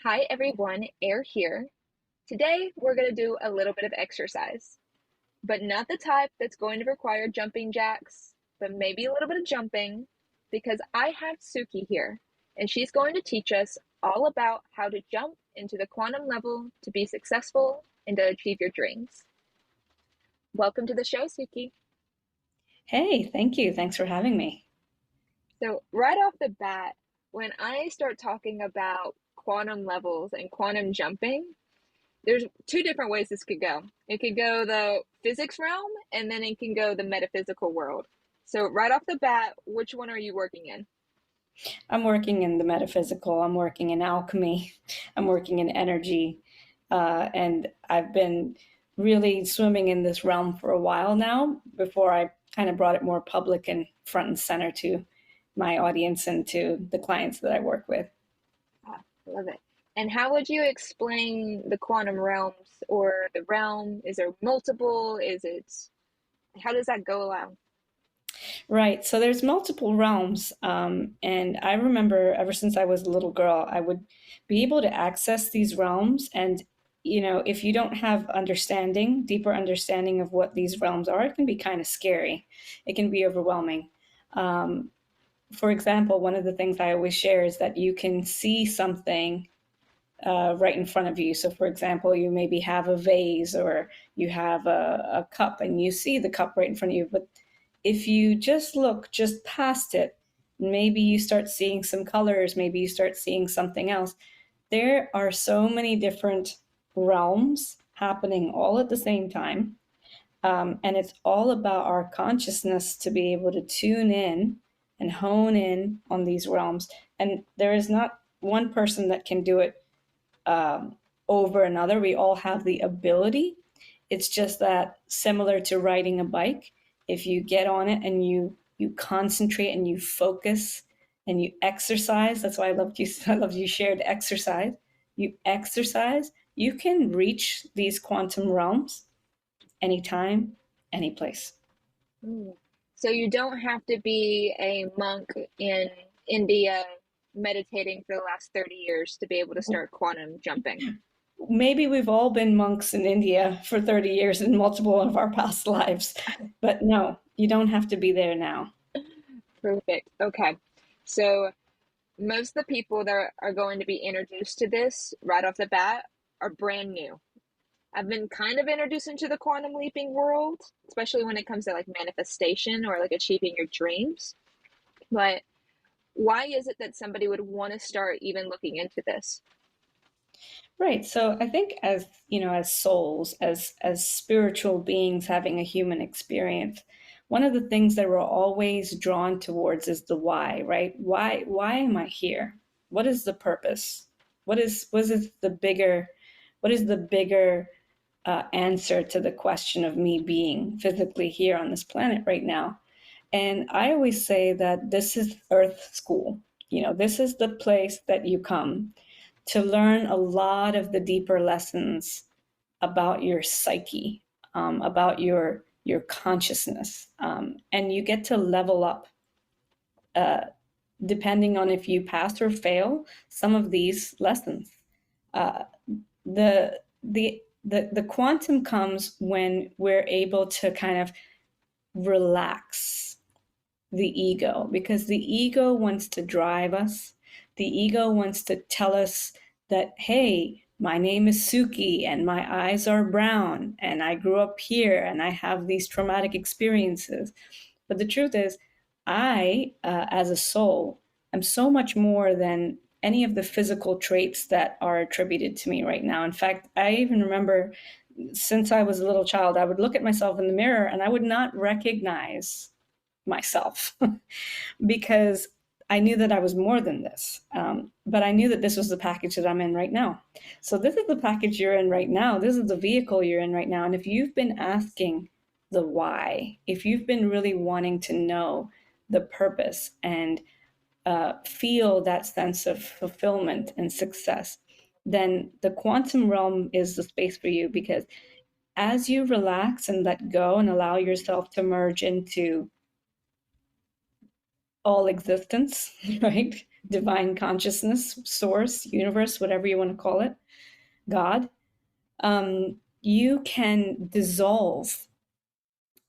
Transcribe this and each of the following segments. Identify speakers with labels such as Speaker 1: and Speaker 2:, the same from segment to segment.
Speaker 1: Hi everyone, Air here. Today we're going to do a little bit of exercise, but not the type that's going to require jumping jacks, but maybe a little bit of jumping because I have Suki here and she's going to teach us all about how to jump into the quantum level to be successful and to achieve your dreams. Welcome to the show, Suki.
Speaker 2: Hey, thank you. Thanks for having me.
Speaker 1: So, right off the bat, when I start talking about quantum levels and quantum jumping, there's two different ways this could go. It could go the physics realm and then it can go the metaphysical world. So right off the bat, which one are you working in?
Speaker 2: I'm working in the metaphysical, I'm working in alchemy, I'm working in energy, and I've been really swimming in this realm for a while now before I kind of brought it more public and front and center to my audience and to the clients that I work with.
Speaker 1: Ah, I love it. And how would you explain the quantum realms or the realm? Is there multiple? Is it, how does that go along?
Speaker 2: Right. So there's multiple realms. And I remember ever since I was a little girl, I would be able to access these realms. And, if you don't have understanding, deeper understanding of what these realms are, it can be kind of scary. It can be overwhelming. Um, for example, one of the things I always share is that you can see something right in front of you. So, for example, you maybe have a vase or you have a cup and you see the cup right in front of you. But if you just look just past it, maybe you start seeing some colors, maybe you start seeing something else. There are so many different realms happening all at the same time. And it's all about our consciousness to be able to tune in and hone in on these realms. And there is not one person that can do it um, over another. We all have the ability. It's just that similar to riding a bike, if you get on it and you concentrate and you focus and you exercise, that's why I loved you. I loved you shared exercise. You exercise, you can reach these quantum realms anytime, any place.
Speaker 1: Mm. So you don't have to be a monk in India meditating for the last 30 years to be able to start quantum jumping.
Speaker 2: Maybe we've all been monks in India for 30 years in multiple of our past lives, but no, you don't have to be there now.
Speaker 1: Perfect. Okay. So most of the people that are going to be introduced to this right off the bat are brand new. I've been kind of introduced into the quantum leaping world, especially when it comes to like manifestation or like achieving your dreams. But why is it that somebody would want to start even looking into this?
Speaker 2: Right. So I think as souls, as spiritual beings having a human experience, one of the things that we're always drawn towards is the why, right? Why am I here? What is the purpose? What is the bigger answer to the question of me being physically here on this planet right now? And I always say that this is Earth school. This is the place that you come to learn a lot of the deeper lessons about your psyche, about your consciousness, and you get to level up uh, depending on if you pass or fail some of these lessons. Uh, the the quantum comes when we're able to kind of relax the ego, because the ego wants to drive us. The ego wants to tell us that, hey, my name is Suki and my eyes are brown and I grew up here and I have these traumatic experiences. But the truth is, as a soul, am so much more than any of the physical traits that are attributed to me right now. In fact, I even remember since I was a little child, I would look at myself in the mirror and I would not recognize myself because I knew that I was more than this. But I knew that this was the package that I'm in right now. So this is the package you're in right now. This is the vehicle you're in right now. And if you've been asking the why, if you've been really wanting to know the purpose and feel that sense of fulfillment and success, then the quantum realm is the space for you, because as you relax and let go and allow yourself to merge into all existence, right? divine consciousness, source, universe, whatever you want to call it, God, you can dissolve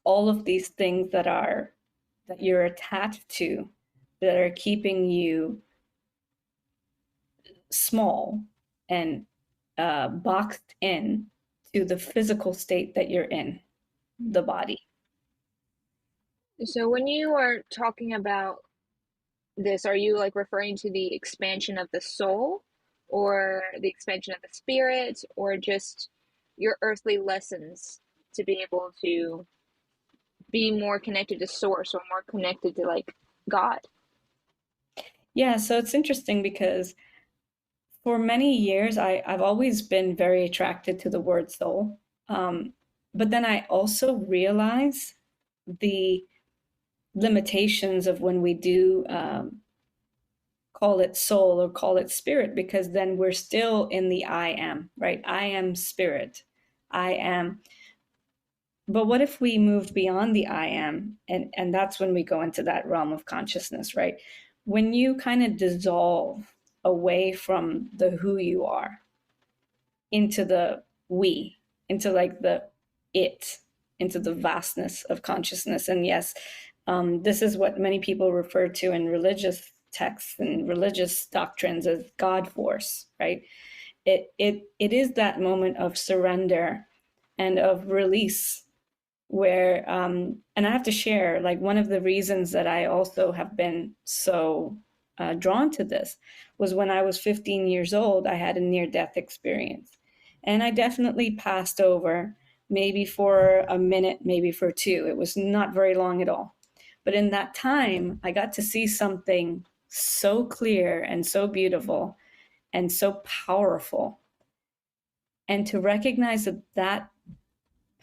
Speaker 2: all of these things that you're attached to, that are keeping you small and boxed in to the physical state that you're in, the body.
Speaker 1: So when you are talking about this, are you like referring to the expansion of the soul or the expansion of the spirit or just your earthly lessons to be able to be more connected to source or more connected to like God?
Speaker 2: Yeah, so it's interesting because for many years I've always been very attracted to the word soul. Um, but then I also realize the limitations of when we do call it soul or call it spirit, because then we're still in the I am, right? I am spirit. I am. But what if we moved beyond the I am? And that's when we go into that realm of consciousness, right? When you kind of dissolve away from the who you are into the we, into like the it, into the vastness of consciousness. And yes, this is what many people refer to in religious texts and religious doctrines as God force, right? It is that moment of surrender and of release where and I have to share, like, one of the reasons that I also have been so drawn to this was when I was 15 years old. I had a near death experience, and I definitely passed over, maybe for a minute, maybe for two. It was not very long at all, but in that time I got to see something so clear and so beautiful and so powerful, and to recognize that that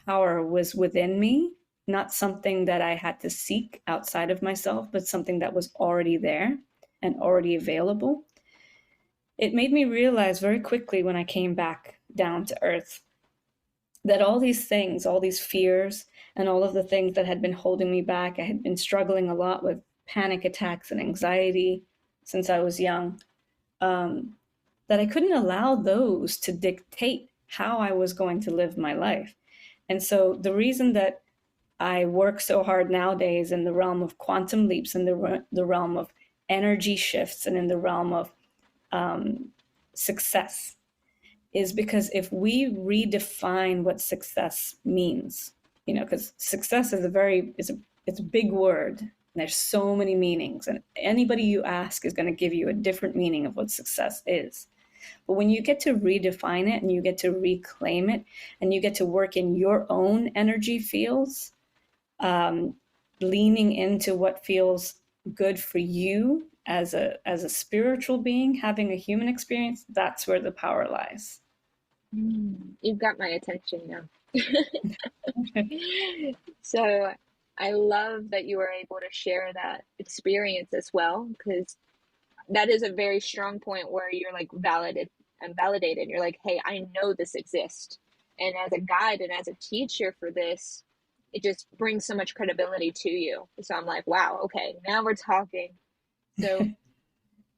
Speaker 2: power was within me, not something that I had to seek outside of myself, but something that was already there and already available. It made me realize very quickly when I came back down to earth that all these things, all these fears, and all of the things that had been holding me back, I had been struggling a lot with panic attacks and anxiety since I was young, um, that I couldn't allow those to dictate how I was going to live my life. And so the reason that I work so hard nowadays in the realm of quantum leaps, in the realm of energy shifts, and in the realm of um, success, is because if we redefine what success means, because success is it's a big word. And there's so many meanings, and anybody you ask is going to give you a different meaning of what success is. But when you get to redefine it and you get to reclaim it and you get to work in your own energy fields, um, leaning into what feels good for you as a spiritual being, having a human experience, that's where the power lies.
Speaker 1: You've got my attention now. So I love that you were able to share that experience as well, because that is a very strong point where you're like validated. You're like, hey, I know this exists. And as a guide and as a teacher for this, it just brings so much credibility to you. So I'm like, wow, okay, now we're talking. So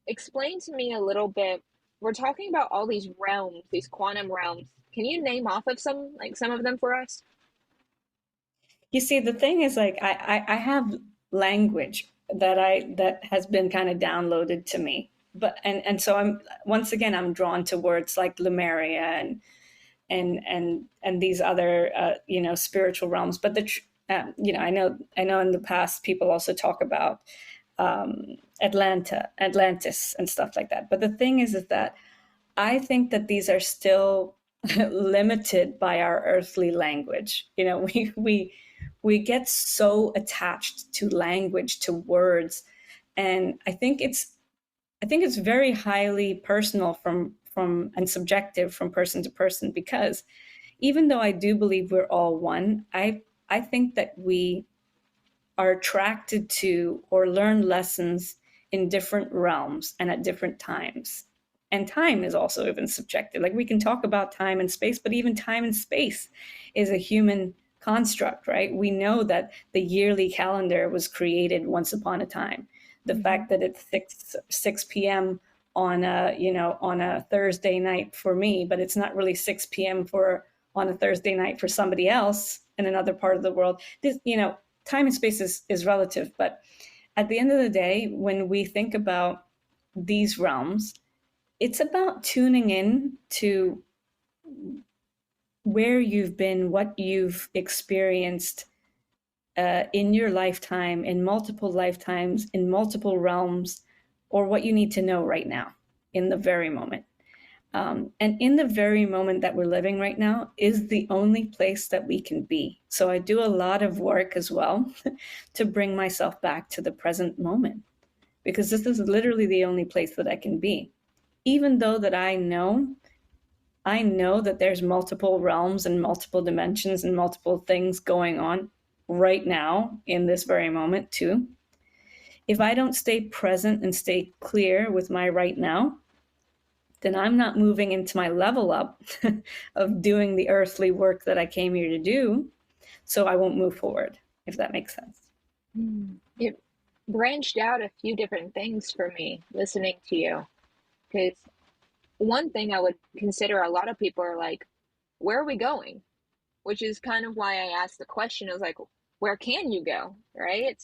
Speaker 1: explain to me a little bit. We're talking about all these realms, these quantum realms. Can you name off of some of them for us?
Speaker 2: You see, the thing is, like, I have language that has been kind of downloaded to me, but and so I'm once again I'm drawn to words like Lemuria and these other spiritual realms. But I know in the past people also talk about Atlantis and stuff like that. But the thing is that I think that these are still limited by our earthly language. We get so attached to language, to words, and I think it's very highly personal from and subjective from person to person, because even though I do believe we're all one, I think that we are attracted to or learn lessons in different realms and at different times. And time is also even subjective. Like, we can talk about time and space, but even time and space is a human construct, right? We know that the yearly calendar was created once upon a time. The
Speaker 1: Mm-hmm.
Speaker 2: fact that it's 6 p.m. on a, on a Thursday night for me, but it's not really 6 p.m. for on a Thursday night for somebody else in another part of the world. This, time and space is relative, but at the end of the day, when we think about these realms, it's about tuning in to where you've been, what you've experienced in your lifetime, in multiple lifetimes, in multiple realms, or what you need to know right now in the very moment. And in the very moment that we're living right now is the only place that we can be. So I do a lot of work as well to bring myself back to the present moment, because this is literally the only place that I can be. Even though that I know that there's multiple realms and multiple dimensions and multiple things going on right now in this very moment too. If I don't stay present and stay clear with my right now, then I'm not moving into my level up of doing the earthly work that I came here to do. So I won't move forward, if that makes sense.
Speaker 1: It branched out a few different things for me listening to you. Because one thing I would consider, a lot of people are like, where are we going? Which is kind of why I asked the question. I was like, where can you go? Right?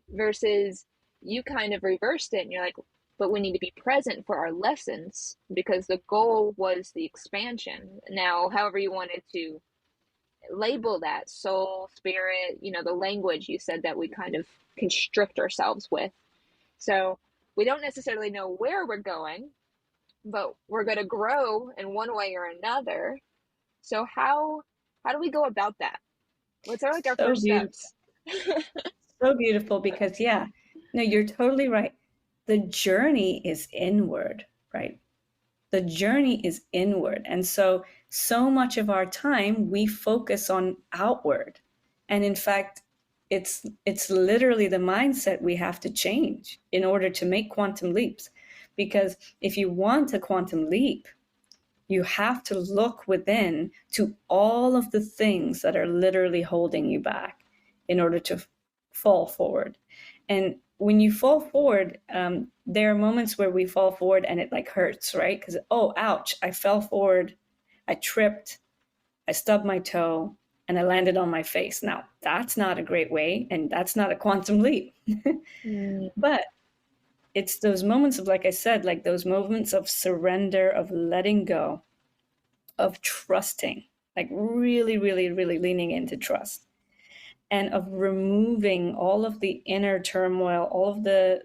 Speaker 1: Versus you kind of reversed it and you're like, but we need to be present for our lessons because the goal was the expansion. Now, however you wanted to label that, soul, spirit, the language you said that we kind of constrict ourselves with. So we don't necessarily know where we're going, but we're going to grow in one way or another. So how do we go about that? What's our, like, our
Speaker 2: So
Speaker 1: first
Speaker 2: beautiful.
Speaker 1: steps?
Speaker 2: So beautiful because, yeah, no, you're totally right. The journey is inward, right? The journey is inward. And so much of our time we focus on outward. And in fact, it's literally the mindset we have to change in order to make quantum leaps. Because if you want a quantum leap, you have to look within to all of the things that are literally holding you back in order to fall forward. And when you fall forward, there are moments where we fall forward and it like hurts, right? Because, oh, ouch, I fell forward, I tripped, I stubbed my toe, and I landed on my face. Now, that's not a great way, and that's not a quantum leap.
Speaker 1: Mm,
Speaker 2: But it's those moments of, like I said, like those moments of surrender, of letting go, of trusting, like really, really, really leaning into trust, and of removing all of the inner turmoil, all of the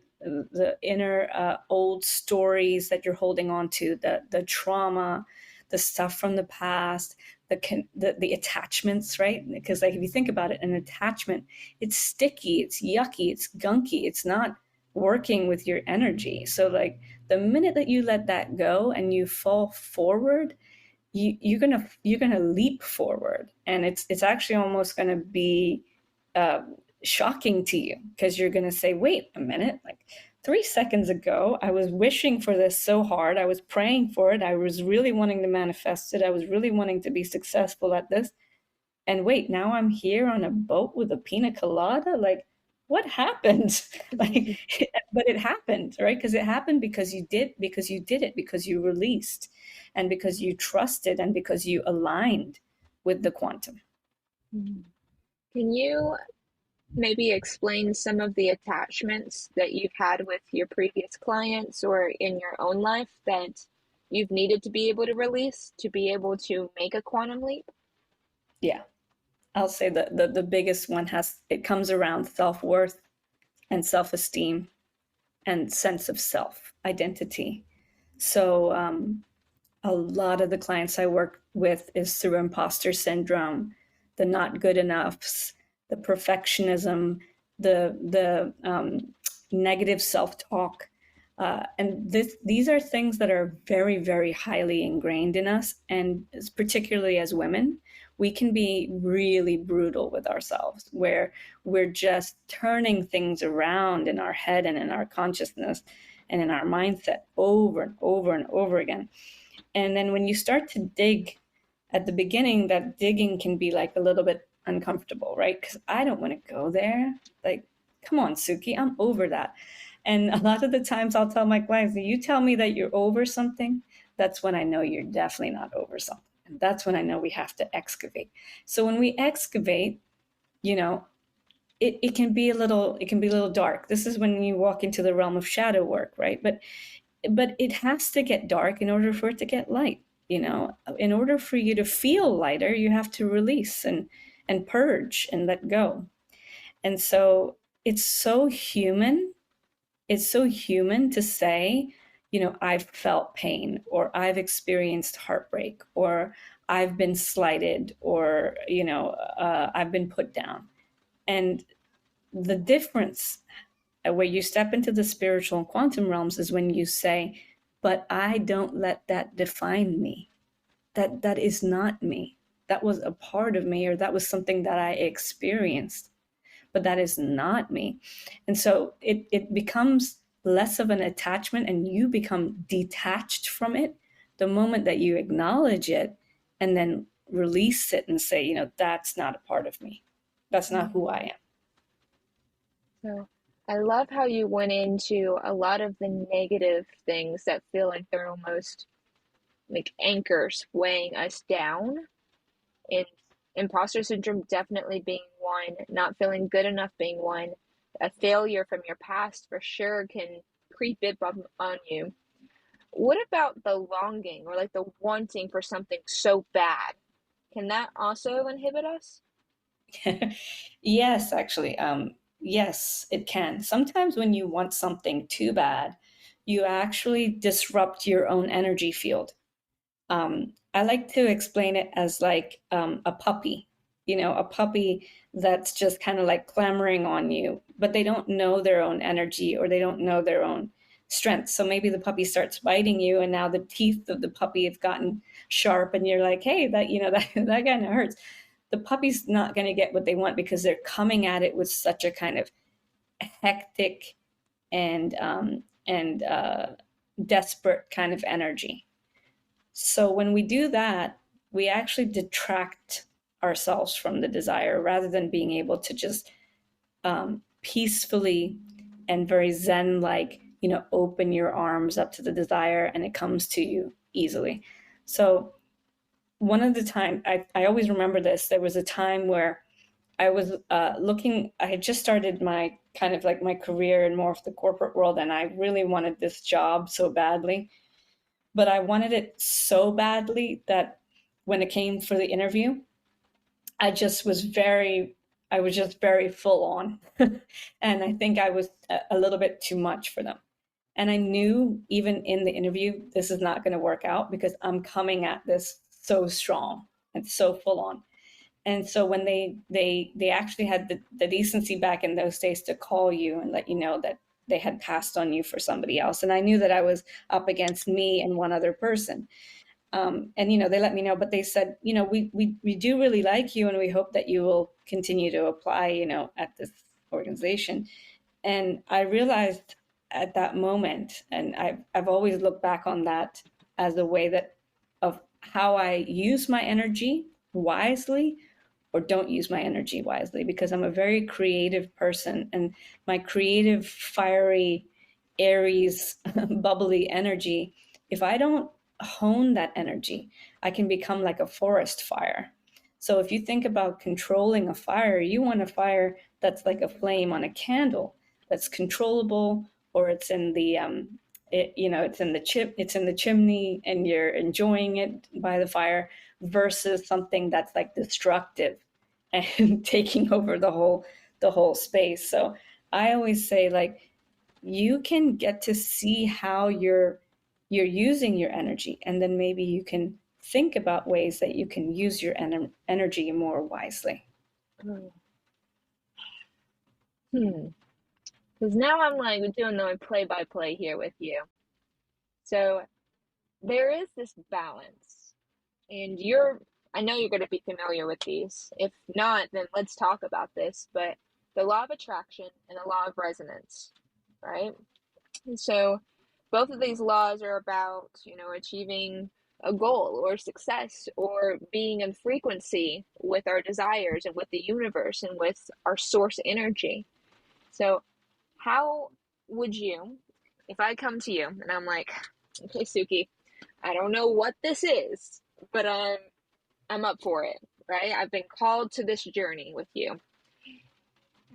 Speaker 2: inner old stories that you're holding on to, the trauma, the stuff from the past, the attachments, right? Because like if you think about it, an attachment, it's sticky, it's yucky, it's gunky, it's not working with your energy. So like the minute that you let that go and you fall forward, you're gonna leap forward, and it's actually almost gonna be uh, shocking to you because you're gonna say, "Wait a minute! Like 3 seconds ago, I was wishing for this so hard. I was praying for it. I was really wanting to manifest it. I was really wanting to be successful at this. And wait, now I'm here on a boat with a pina colada. Like, what happened? Like, but it happened, right? Because it happened because you did it, because you released, and because you trusted, and because you aligned with the quantum.
Speaker 1: mm. Can you maybe explain some of the attachments that you've had with your previous clients or in your own life that you've needed to be able to release to be able to make a quantum leap?
Speaker 2: Yeah, I'll say that the biggest one it comes around self-worth and self-esteem and sense of self identity. So a lot of the clients I work with is through imposter syndrome, the not good enoughs, the perfectionism, the negative self talk. And these are things that are very, very highly ingrained in us. And particularly as women, we can be really brutal with ourselves, where we're just turning things around in our head and in our consciousness and in our mindset over and over and over again. And then when you start to dig at the beginning, that digging can be like a little bit uncomfortable, right? Because I don't want to go there. Like, come on, Suki, I'm over that. And a lot of the times I'll tell my clients, you tell me that you're over something, that's when I know you're definitely not over something. And that's when I know we have to excavate. So when we excavate, you know, it can be a little dark. This is when you walk into the realm of shadow work, right? But it has to get dark in order for it to get light. In order for you to feel lighter, you have to release and purge and let go. And so it's so human. It's so human to say, I've felt pain, or I've experienced heartbreak, or I've been slighted, or I've been put down. And the difference where you step into the spiritual and quantum realms is when you say, but I don't let that define me. That is not me. That was a part of me, or that was something that I experienced, but that is not me. And so it becomes less of an attachment, and you become detached from it the moment that you acknowledge it and then release it and say, that's not a part of me. That's not who I am.
Speaker 1: So I love how you went into a lot of the negative things that feel like they're almost like anchors weighing us down. And imposter syndrome definitely being one, not feeling good enough being one, a failure from your past for sure can creep up on you. What about the longing or like the wanting for something so bad? Can that also inhibit us?
Speaker 2: Yes, actually. Yes, it can. Sometimes when you want something too bad, you actually disrupt your own energy field. I like to explain it as like a puppy, a puppy that's just kind of like clamoring on you, but they don't know their own energy, or they don't know their own strength. So maybe the puppy starts biting you, and now the teeth of the puppy have gotten sharp, and you're like, hey, that kind of hurts. The puppy's not going to get what they want because they're coming at it with such a kind of hectic and desperate kind of energy. So when we do that, we actually detract ourselves from the desire rather than being able to just peacefully and very zen like, open your arms up to the desire and it comes to you easily. So one of the time I always remember this, there was a time where I was I had just started my kind of like my career in more of the corporate world, and I really wanted this job so badly. But I wanted it so badly that when it came for the interview, I just was very, I was just very full on. And I think I was a little bit too much for them. And I knew even in the interview, this is not going to work out because I'm coming at this so strong and so full on. And so when they actually had the decency back in those days to call you and let you know that they had passed on you for somebody else. And I knew that I was up against me and one other person. And they let me know, but they said, we do really like you, and we hope that you will continue to apply, at this organization. And I realized at that moment, and I've always looked back on that as a way that of how I use my energy wisely or don't use my energy wisely, because I'm a very creative person, and my creative, fiery, Aries, bubbly energy, if I don't hone that energy, I can become like a forest fire. So if you think about controlling a fire, you want a fire that's like a flame on a candle, that's controllable, or it's in the it's in the chimney, and you're enjoying it by the fire, versus something that's like destructive and taking over the whole space. So I always say, like, you can get to see how you're using your energy, and then maybe you can think about ways that you can use your energy more wisely.
Speaker 1: Hmm. Because now I'm like doing the play by play here with you. So there is this balance, and I know you're going to be familiar with these. If not, then let's talk about this. But the law of attraction and the law of resonance, right? And so both of these laws are about, achieving a goal or success or being in frequency with our desires and with the universe and with our source energy. So how would you, if I come to you and I'm like, okay, Suki, I don't know what this is, but I'm up for it, right? I've been called to this journey with you.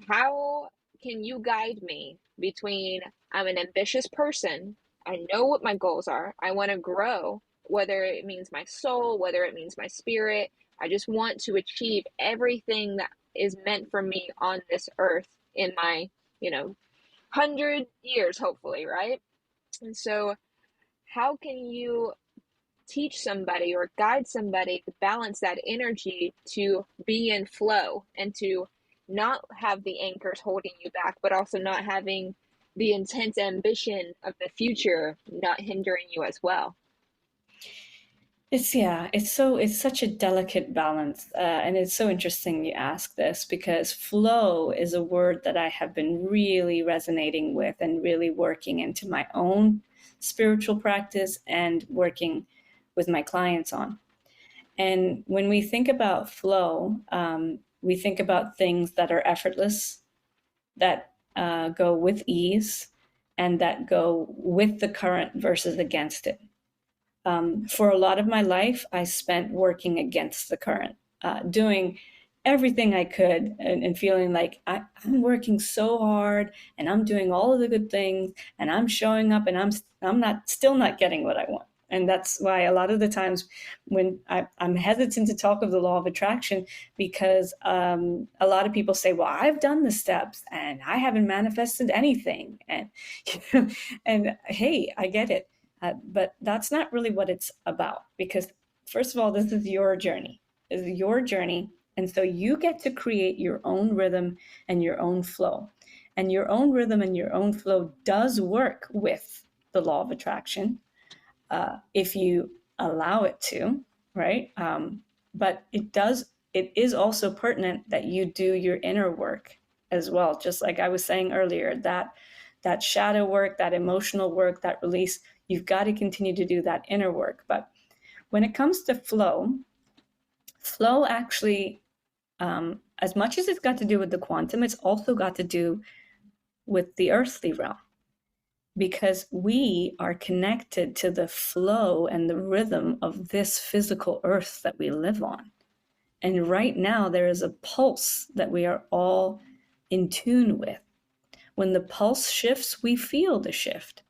Speaker 1: How can you guide me between I'm an ambitious person, I know what my goals are, I want to grow, whether it means my soul, whether it means my spirit, I just want to achieve everything that is meant for me on this earth in my, you know, 100 years, hopefully, right? And so, how can you teach somebody or guide somebody to balance that energy to be in flow and to not have the anchors holding you back, but also not having the intense ambition of the future not hindering you as well?
Speaker 2: It's such a delicate balance, and it's so interesting you ask this because flow is a word that I have been really resonating with and really working into my own spiritual practice and working with my clients on. And when we think about flow, we think about things that are effortless, that go with ease, and that go with the current versus against it. For a lot of my life, I spent working against the current, doing everything I could and feeling like I'm working so hard and I'm doing all of the good things and I'm showing up and I'm not still not getting what I want. And that's why a lot of the times when I'm hesitant to talk of the law of attraction because a lot of people say, well, I've done the steps and I haven't manifested anything. And, and hey, I get it. But that's not really what it's about because, first of all, this is your journey. This is your journey. And so you get to create your own rhythm and your own flow. And your own rhythm and your own flow does work with the law of attraction if you allow it to, right? But it is also pertinent that you do your inner work as well. Just like I was saying earlier, that shadow work, that emotional work, that release, you've got to continue to do that inner work. But when it comes to flow actually, as much as it's got to do with the quantum, it's also got to do with the earthly realm because we are connected to the flow and the rhythm of this physical earth that we live on. And right now, there is a pulse that we are all in tune with. When the pulse shifts, we feel the shift.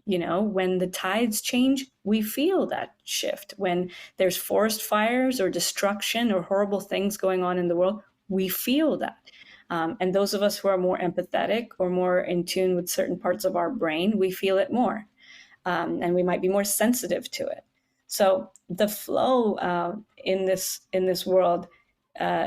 Speaker 2: You know, when the tides change, we feel that shift. When there's forest fires or destruction or horrible things going on in the world, we feel that. And those of us who are more empathetic or more in tune with certain parts of our brain, we feel it more. And we might be more sensitive to it. So the flow in this world,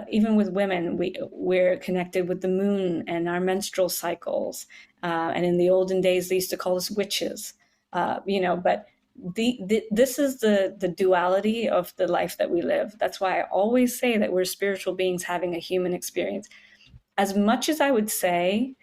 Speaker 2: even with women, we're connected with the moon and our menstrual cycles. And in the olden days, they used to call us witches. But this is the duality of the life that we live. That's why I always say that we're spiritual beings having a human experience. As much as I would say,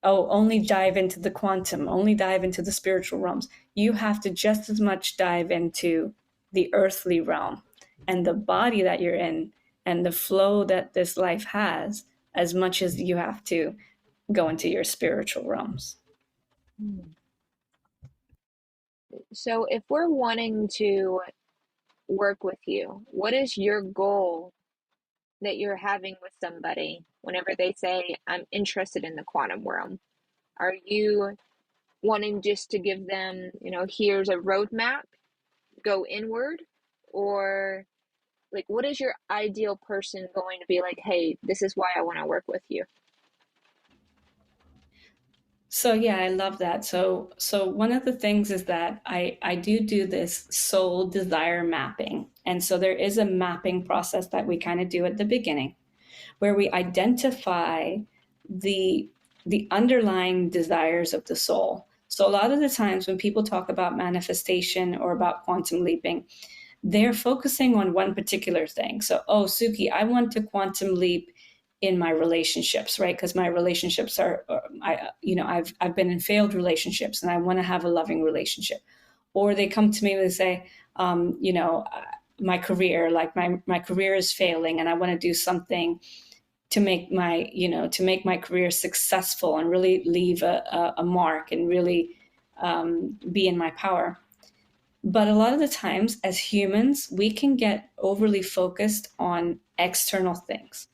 Speaker 2: oh, only dive into the quantum, only dive into the spiritual realms, you have to just as much dive into the earthly realm and the body that you're in and the flow that this life has as much as you have to go into your spiritual realms.
Speaker 1: So, if we're wanting to work with you, what is your goal that you're having with somebody whenever they say, I'm interested in the quantum realm? Are you wanting just to give them, here's a roadmap, go inward? Or, like, what is your ideal person going to be like, hey, this is why I want to work with you?
Speaker 2: So yeah, I love that. So one of the things is that I do this soul desire mapping. And so there is a mapping process that we kind of do at the beginning where we identify the the underlying desires of the soul. So a lot of the times when people talk about manifestation or about quantum leaping, they're focusing on one particular thing. So, oh, Suki, I want to quantum leap in my relationships, right? Because my relationships I've been in failed relationships and I want to have a loving relationship. Or they come to me and they say, my career, like my career is failing and I want to do something to make my, to make my career successful and really leave a mark and really be in my power. But a lot of the times, as humans, we can get overly focused on external things.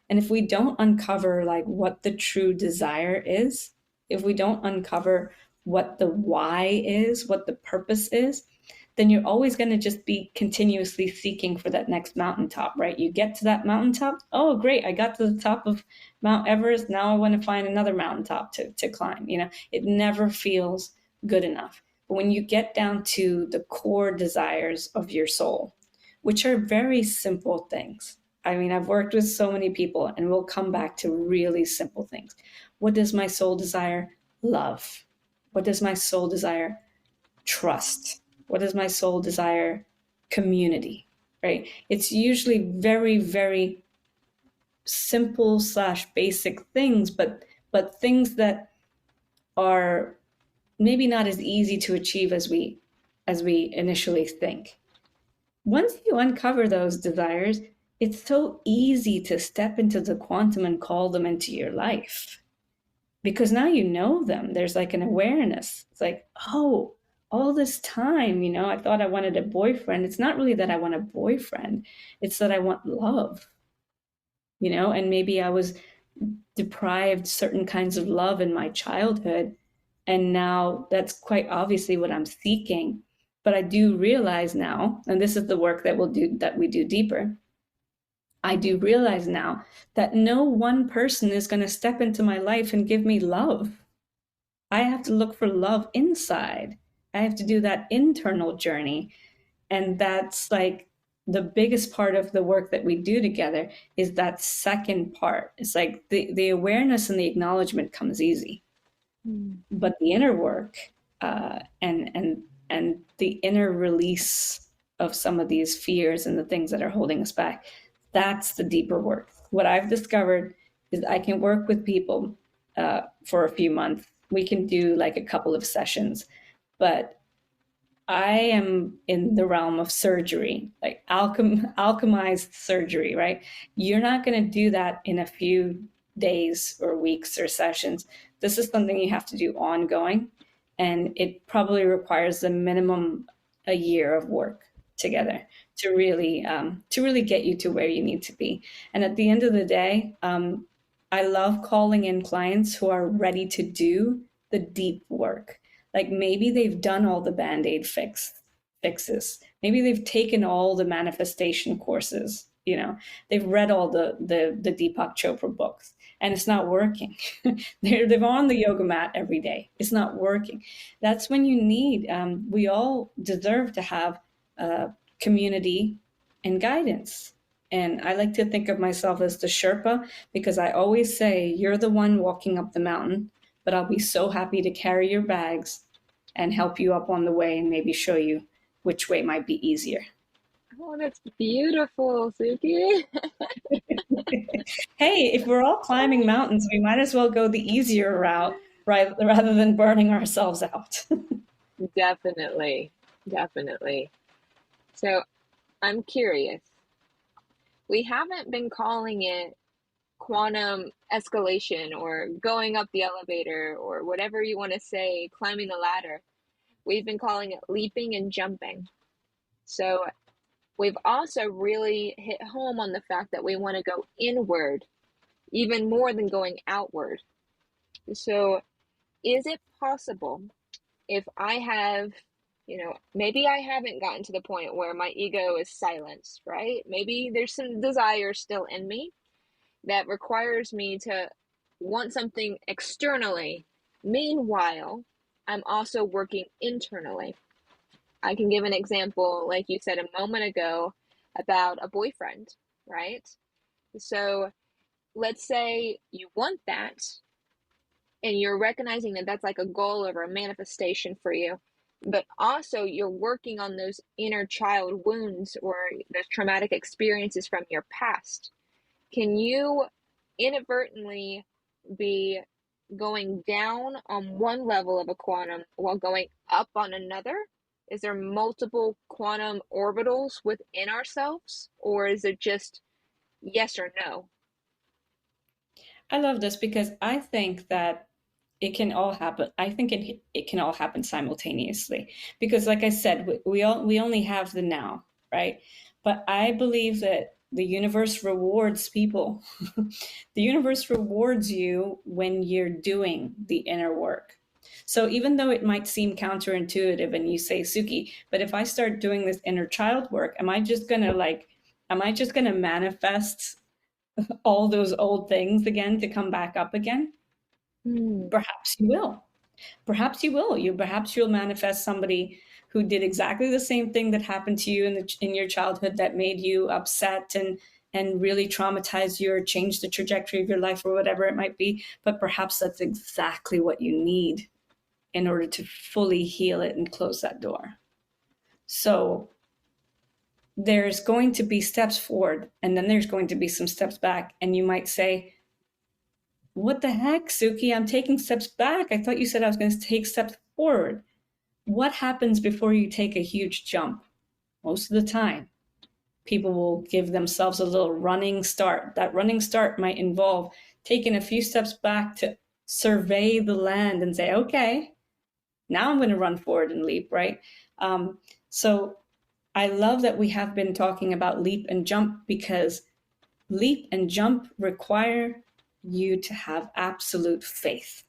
Speaker 2: And if we don't uncover like what the true desire is, if we don't uncover what the why is, what the purpose is, then you're always going to just be continuously seeking for that next mountaintop, right? You get to that mountaintop. Oh, great. I got to the top of Mount Everest. Now I want to find another mountaintop to climb. It never feels good enough. But when you get down to the core desires of your soul, which are very simple things. I mean, I've worked with so many people and we'll come back to really simple things. What does my soul desire? Love. What does my soul desire? Trust. What does my soul desire? Community, right? It's usually very, very simple slash basic things, but things that are maybe not as easy to achieve as we initially think. Once you uncover those desires, it's so easy to step into the quantum and call them into your life because now you know them. There's like an awareness. It's like, oh, all this time, I thought I wanted a boyfriend. It's not really that I want a boyfriend, it's that I want love, and maybe I was deprived certain kinds of love in my childhood. And now that's quite obviously what I'm seeking. But I do realize now, and this is the work that we do deeper. I do realize now that no one person is going to step into my life and give me love. I have to look for love inside. I have to do that internal journey. And that's like the biggest part of the work that we do together is that second part. It's like the awareness and the acknowledgement comes easy, but the inner work and the inner release of some of these fears and the things that are holding us back, that's the deeper work. What I've discovered is I can work with people for a few months. We can do like a couple of sessions, but I am in the realm of surgery, like alchemized surgery, right? You're not going to do that in a few days or weeks or sessions. This is something you have to do ongoing, and it probably requires a minimum a year of work together to really get you to where you need to be. And at the end of the day, I love calling in clients who are ready to do the deep work. Like maybe they've done all the band-aid fixes. Maybe they've taken all the manifestation courses, they've read all the Deepak Chopra books and it's not working. They're on the yoga mat every day. It's not working. That's when you need, we all deserve to have community and guidance. And I like to think of myself as the Sherpa because I always say, you're the one walking up the mountain, but I'll be so happy to carry your bags and help you up on the way and maybe show you which way might be easier.
Speaker 1: Oh, that's beautiful, Suki.
Speaker 2: Hey, if we're all climbing mountains, we might as well go the easier route, right, rather than burning ourselves out.
Speaker 1: Definitely, definitely. So I'm curious. We haven't been calling it quantum escalation or going up the elevator or whatever you want to say, climbing the ladder. We've been calling it leaping and jumping. So we've also really hit home on the fact that we want to go inward even more than going outward. So is it possible if I have, maybe I haven't gotten to the point where my ego is silenced, right? Maybe there's some desire still in me that requires me to want something externally. Meanwhile, I'm also working internally. I can give an example, like you said a moment ago, about a boyfriend, right? So let's say you want that and you're recognizing that that's like a goal or a manifestation for you, but also you're working on those inner child wounds or those traumatic experiences from your past. Can you inadvertently be going down on one level of a quantum while going up on another? Is there multiple quantum orbitals within ourselves, or is it just yes or no?
Speaker 2: I love this because I think that it can all happen. I think it can all happen simultaneously because, like I said, we only have the now, right? But I believe that the universe rewards people. The universe rewards you when you're doing the inner work. So even though it might seem counterintuitive, and you say, Suki, but if I start doing this inner child work, am I just gonna manifest all those old things again to come back up again?
Speaker 1: Hmm.
Speaker 2: Perhaps you will. Perhaps you will. Perhaps you'll manifest somebody who did exactly the same thing that happened to you in your childhood that made you upset and really traumatized you or changed the trajectory of your life or whatever it might be. But perhaps that's exactly what you need in order to fully heal it and close that door. So there's going to be steps forward and then there's going to be some steps back. And you might say, what the heck, Suki? I'm taking steps back. I thought you said I was going to take steps forward. What happens before you take a huge jump? Most of the time, people will give themselves a little running start. That running start might involve taking a few steps back to survey the land and say, okay, now I'm going to run forward and leap, right? So I love that we have been talking about leap and jump because leap and jump require you to have absolute faith.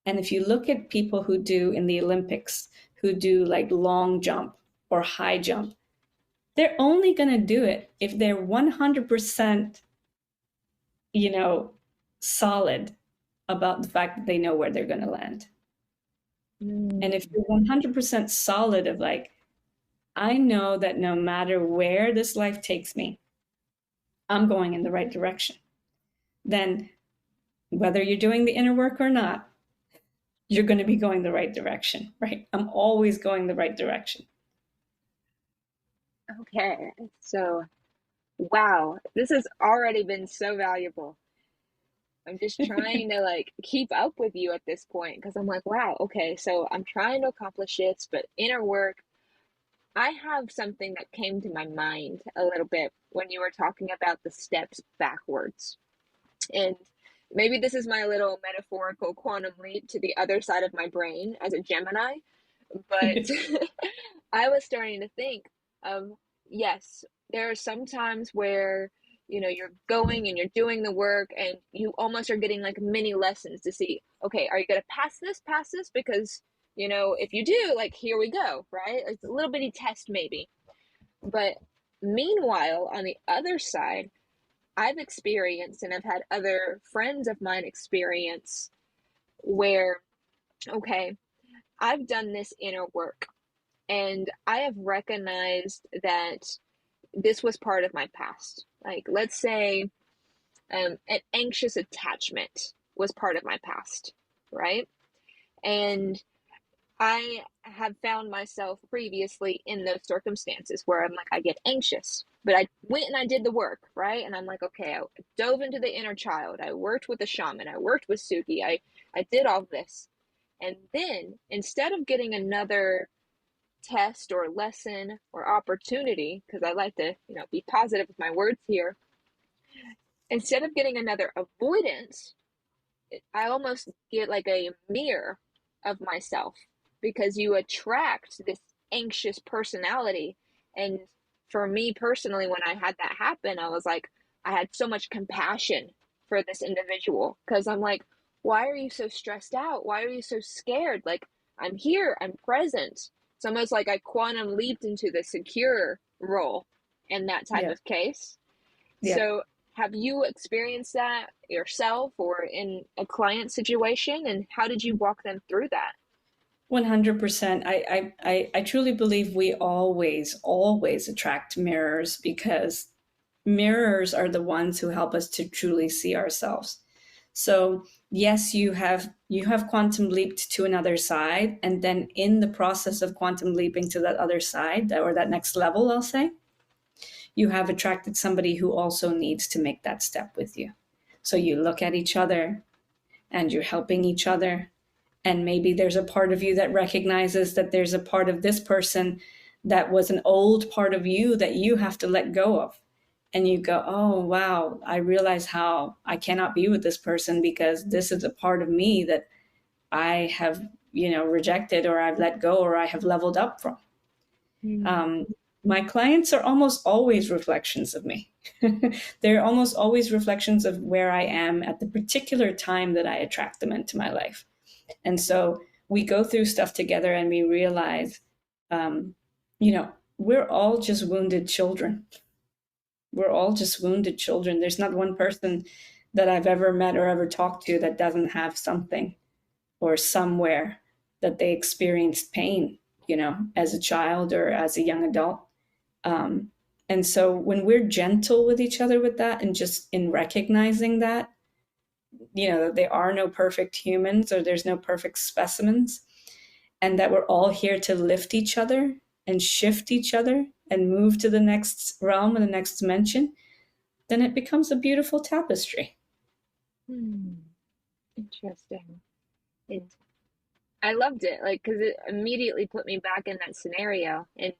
Speaker 2: And if you look at people who do in the Olympics, who do like long jump or high jump, they're only going to do it if they're 100%, you know, solid about the fact that they know where they're going to land. And if
Speaker 1: Hmm.
Speaker 2: you're 100% solid of like, I know that no matter where this life takes me, I'm going in the right direction, then whether you're doing the inner work or not, you're going to be going the right direction, right? I'm always going the right direction.
Speaker 1: Okay. So, wow, this has already been so valuable. I'm just trying to like keep up with you at this point because I'm like, wow, okay, so I'm trying to accomplish this, but inner work, I have something that came to my mind a little bit when you were talking about the steps backwards. And maybe this is my little metaphorical quantum leap to the other side of my brain as a Gemini, but I was starting to think of yes, there are some times where you're going and you're doing the work and you almost are getting like mini lessons to see, okay, are you going to pass this because if you do, like, here we go, right? It's a little bitty test maybe. But meanwhile, on the other side, I've experienced and I've had other friends of mine experience where, okay, I've done this inner work and I have recognized that this was part of my past. Like, let's say an anxious attachment was part of my past, right? And I have found myself previously in those circumstances where I'm like, I get anxious, but I went and I did the work, right? And I'm like, okay, I dove into the inner child. I worked with the shaman. I worked with Suki. I did all this. And then instead of getting another test or lesson or opportunity, because I like to, be positive with my words here, instead of getting another avoidance, I almost get like a mirror of myself because you attract this anxious personality. And for me personally, when I had that happen, I was like, I had so much compassion for this individual because I'm like, why are you so stressed out? Why are you so scared? Like, I'm here, I'm present. It's almost like I quantum leaped into the secure role in that type
Speaker 2: Yeah,
Speaker 1: of case.
Speaker 2: yeah.
Speaker 1: So, have you experienced that yourself or in a client situation? And how did you walk them through that?
Speaker 2: 100%. I truly believe we always attract mirrors because mirrors are the ones who help us to truly see ourselves. So yes, you have quantum leaped to another side, and then in the process of quantum leaping to that other side, or that next level, I'll say, you have attracted somebody who also needs to make that step with you. So you look at each other and you're helping each other. And maybe there's a part of you that recognizes that there's a part of this person that was an old part of you that you have to let go of. and you go, oh, wow, I realize how I cannot be with this person because this is a part of me that I have, rejected, or I've let go, or I have leveled up from.
Speaker 1: Mm.
Speaker 2: Um, my clients are almost always reflections of me. They're almost always reflections of where I am at the particular time that I attract them into my life. And so we go through stuff together and we realize, um, we're all just wounded children. We're all just wounded children. There's not one person that I've ever met or ever talked to that doesn't have something or somewhere that they experienced pain, as a child or as a young adult. Um, and so when we're gentle with each other with that, and just in recognizing that, that there are no perfect humans or there's no perfect specimens, and that we're all here to lift each other and shift each other and move to the next realm and the next dimension, then it becomes a beautiful tapestry.
Speaker 1: Hmm. Interesting. And I loved it, like, because it immediately put me back in that scenario. And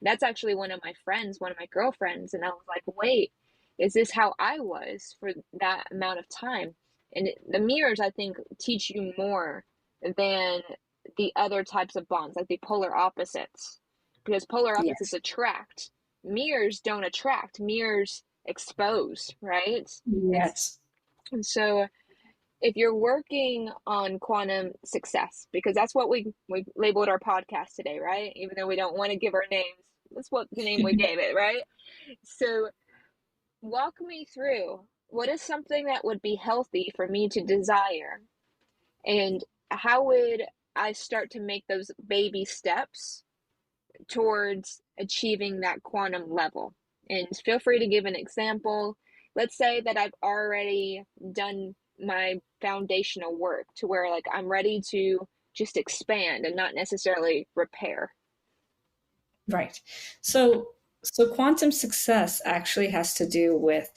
Speaker 1: that's actually one of my friends, one of my girlfriends. And I was like, wait, is this how I was for that amount of time? And the mirrors, I think, teach you more than the other types of bonds, like the polar opposites. Because polar opposites
Speaker 2: Yes.
Speaker 1: attract, mirrors don't attract, mirrors expose, right? And,
Speaker 2: Yes.
Speaker 1: and so if you're working on quantum success, because that's what we labeled our podcast today, right? Even though we don't want to give our names, that's what the name we gave it, right? So walk me through, what is something that would be healthy for me to desire, and how would I start to make those baby steps towards achieving that quantum level? And feel free to give an example. Let's say that I've already done my foundational work to where, like, I'm ready to just expand and not necessarily repair.
Speaker 2: Right. So quantum success actually has to do with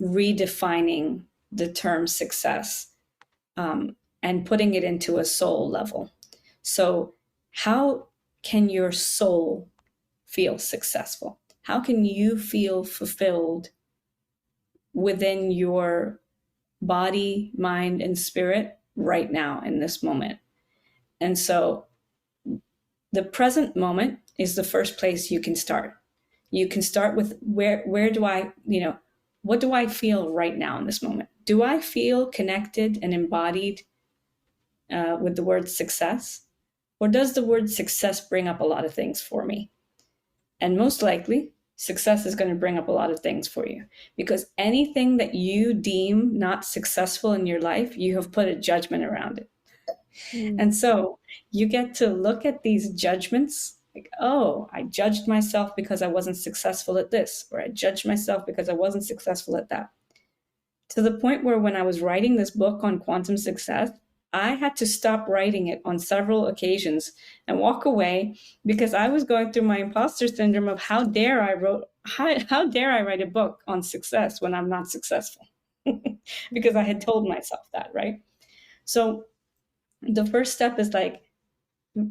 Speaker 2: redefining the term success, and putting it into a soul level. So how can your soul feel successful? How can you feel fulfilled within your body, mind, and spirit right now in this moment? And so the present moment is the first place you can start. You can start with where do I, what do I feel right now in this moment? Do I feel connected and embodied with the word success? Or does the word success bring up a lot of things for me? And most likely, success is going to bring up a lot of things for you, because anything that you deem not successful in your life, you have put a judgment around it.
Speaker 1: Mm.
Speaker 2: And so you get to look at these judgments like, oh, I judged myself because I wasn't successful at this, or I judged myself because I wasn't successful at that. To the point where when I was writing this book on quantum success, I had to stop writing it on several occasions and walk away, because I was going through my imposter syndrome of how dare I write a book on success when I'm not successful. Because I had told myself that, right? So the first step is like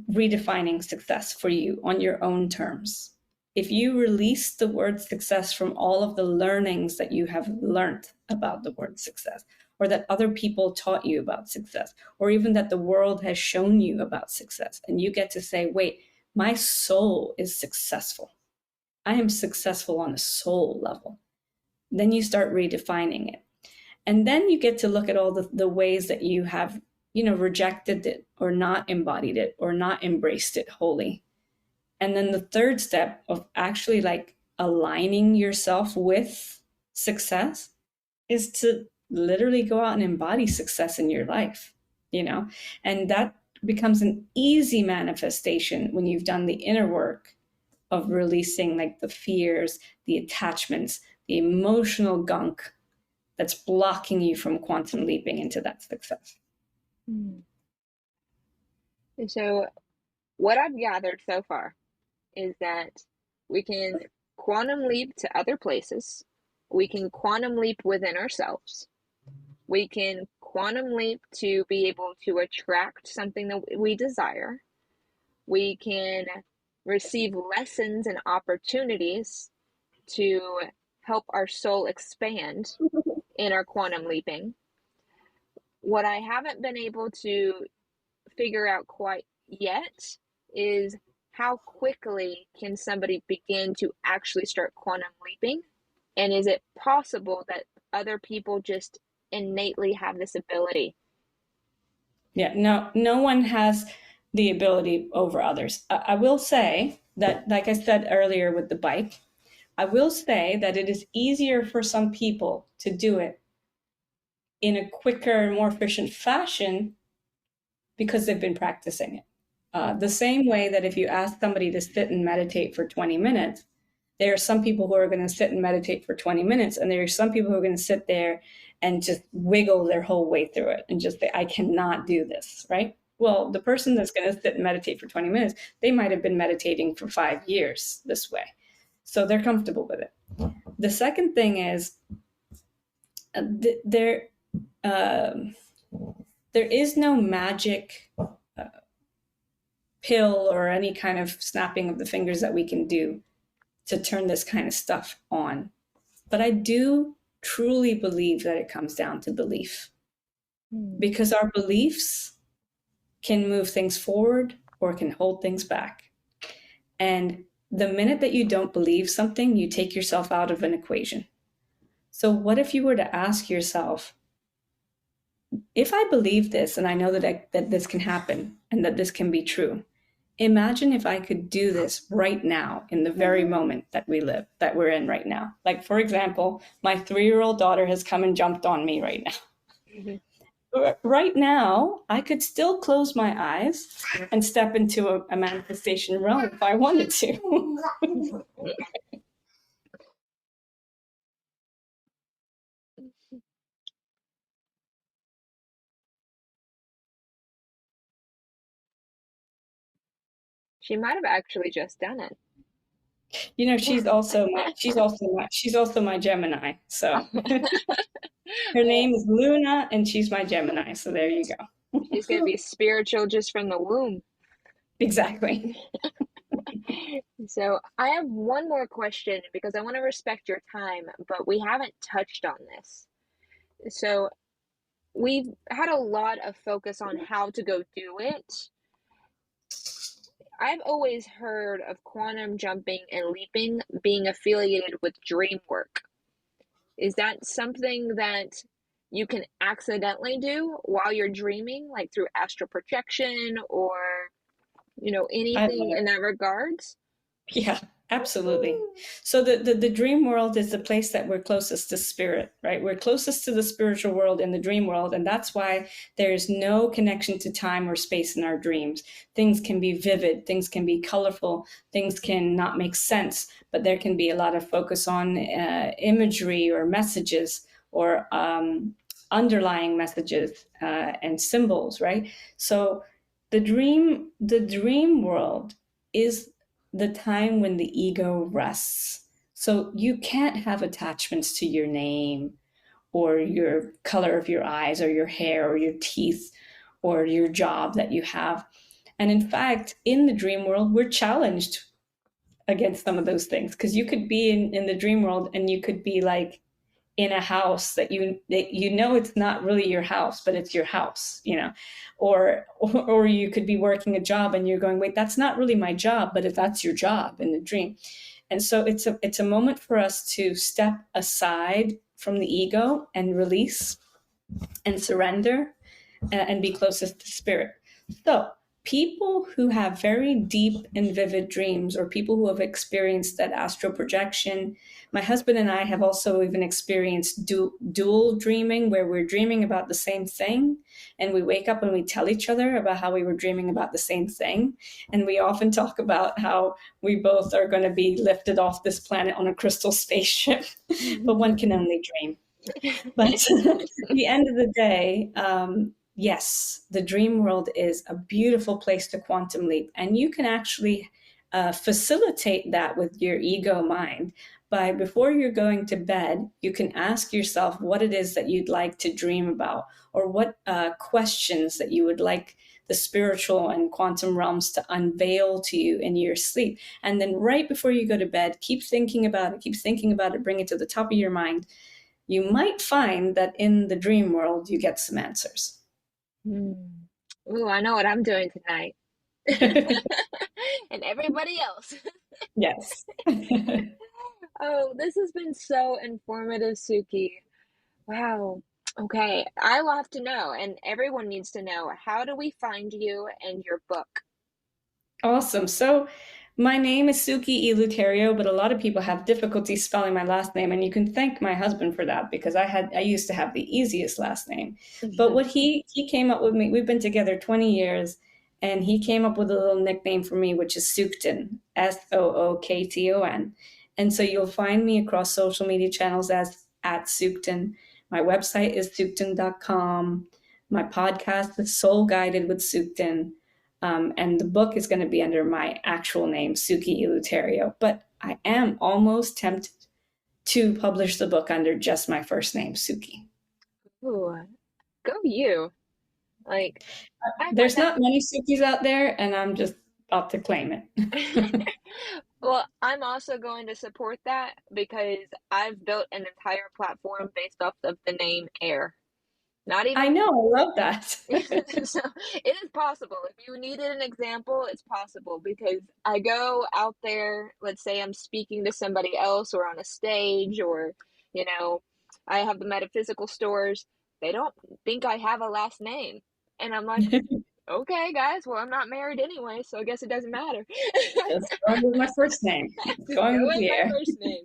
Speaker 2: redefining success for you on your own terms. If you release the word success from all of the learnings that you have learned about the word success, or that other people taught you about success, or even that the world has shown you about success, and you get to say, wait, my soul is successful. I am successful on a soul level. Then you start redefining it. And then you get to look at all the ways that you have, rejected it, or not embodied it, or not embraced it wholly. And then the third step of actually like aligning yourself with success is to literally go out and embody success in your life, and that becomes an easy manifestation when you've done the inner work of releasing like the fears, the attachments, the emotional gunk that's blocking you from quantum leaping into that success.
Speaker 1: Mm. And so, what I've gathered so far is that we can quantum leap to other places, we can quantum leap within ourselves, we can quantum leap to be able to attract something that we desire, we can receive lessons and opportunities to help our soul expand in our quantum leaping. What I haven't been able to figure out quite yet is how quickly can somebody begin to actually start quantum leaping? And is it possible that other people just innately have this ability?
Speaker 2: Yeah, no one has the ability over others. I will say that, like I said earlier with the bike, I will say that it is easier for some people to do it in a quicker and more efficient fashion because they've been practicing it. The same way that if you ask somebody to sit and meditate for 20 minutes, there are some people who are going to sit and meditate for 20 minutes, and there are some people who are going to sit there and just wiggle their whole way through it and just say, I cannot do this, right? Well, the person that's going to sit and meditate for 20 minutes, they might have been meditating for 5 years this way. So they're comfortable with it. The second thing is there is no magic pill or any kind of snapping of the fingers that we can do to turn this kind of stuff on. But I do truly believe that it comes down to belief, because our beliefs can move things forward or can hold things back. And the minute that you don't believe something, you take yourself out of an equation. So what if you were to ask yourself, if I believe this and I know that this can happen and that this can be true, imagine if I could do this right now in the very moment that we're in right now. Like, for example, my 3-year-old daughter has come and jumped on me right now. Mm-hmm. Right now, I could still close my eyes and step into a manifestation realm if I wanted to.
Speaker 1: She might have actually just done it.
Speaker 2: You know, she's also my Gemini. So her name is Luna, and she's my Gemini. So there you go.
Speaker 1: She's gonna be spiritual just from the womb.
Speaker 2: Exactly.
Speaker 1: So I have one more question because I want to respect your time, but we haven't touched on this. So we've had a lot of focus on how to go do it. I've always heard of quantum jumping and leaping being affiliated with dream work. Is that something that you can accidentally do while you're dreaming, like through astral projection or, anything in that regards?
Speaker 2: Yeah, absolutely. So the dream world is the place that we're closest to spirit, right? We're closest to the spiritual world in the dream world, and that's why there's no connection to time or space in our dreams. Things can be vivid, things can be colorful, things can not make sense, but there can be a lot of focus on imagery or messages or underlying messages and symbols, right? So the dream world is the time when the ego rests. So you can't have attachments to your name or your color of your eyes or your hair or your teeth or your job that you have. And in fact, in the dream world, we're challenged against some of those things, because you could be in the dream world and you could be like in a house that you know it's not really your house, but it's your house, or you could be working a job and you're going, wait, that's not really my job, but if that's your job in the dream. And so it's a moment for us to step aside from the ego and release and surrender and be closest to spirit. So people who have very deep and vivid dreams, or people who have experienced that astral projection. My husband and I have also even experienced dual dreaming, where we're dreaming about the same thing, and we wake up and we tell each other about how we were dreaming about the same thing. And we often talk about how we both are going to be lifted off this planet on a crystal spaceship, but one can only dream. But at the end of the day, yes, the dream world is a beautiful place to quantum leap. And you can actually facilitate that with your ego mind by, before you're going to bed, you can ask yourself what it is that you'd like to dream about, or what questions that you would like the spiritual and quantum realms to unveil to you in your sleep. And then right before you go to bed, keep thinking about it, bring it to the top of your mind. You might find that in the dream world, you get some answers.
Speaker 1: Hmm. Ooh, I know what I'm doing tonight. And everybody else.
Speaker 2: Yes.
Speaker 1: Oh, this has been so informative, Suki. Wow. Okay, I will have to know, and everyone needs to know, how do we find you and your book?
Speaker 2: Awesome. So my name is Suki Eleuterio, but a lot of people have difficulty spelling my last name, and you can thank my husband for that because I used to have the easiest last name. But what he came up with me, we've been together 20 years, and he came up with a little nickname for me, which is Sookton, Sookton. And so you'll find me across social media channels as at Sookton. My website is sookton.com. My podcast is Soul Guided with Sookton. And the book is going to be under my actual name, Suki Eleuterio. But I am almost tempted to publish the book under just my first name, Suki.
Speaker 1: Ooh, go you. Like, I find
Speaker 2: There's not many Sukis out there, and I'm just about to claim
Speaker 1: that.
Speaker 2: it.
Speaker 1: Well, I'm also going to support that because I've built an entire platform based off of the name Air. Not
Speaker 2: I
Speaker 1: even
Speaker 2: know, I love that.
Speaker 1: so it is possible. If you needed an example, it's possible because I go out there, let's say I'm speaking to somebody else or on a stage or, you know, I have the metaphysical stores. They don't think I have a last name. And I'm like, okay, guys, well, I'm not married anyway, so I guess it doesn't matter.
Speaker 2: Just going with my first name.
Speaker 1: Just
Speaker 2: Going
Speaker 1: go
Speaker 2: with
Speaker 1: with
Speaker 2: the
Speaker 1: my
Speaker 2: air.
Speaker 1: first name.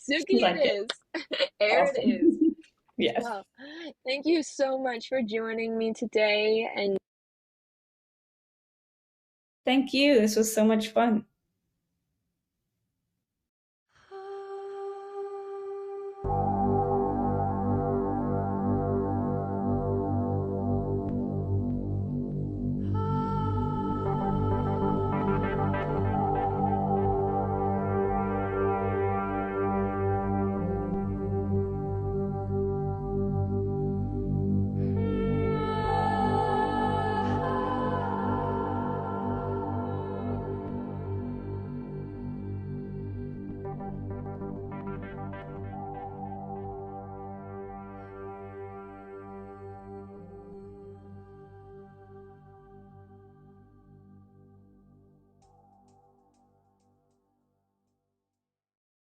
Speaker 1: Suki it
Speaker 2: Like it.
Speaker 1: is. Air it is.
Speaker 2: Awesome. Yes.
Speaker 1: Well, thank you so much for joining me today and
Speaker 2: Thank you. This was so much fun.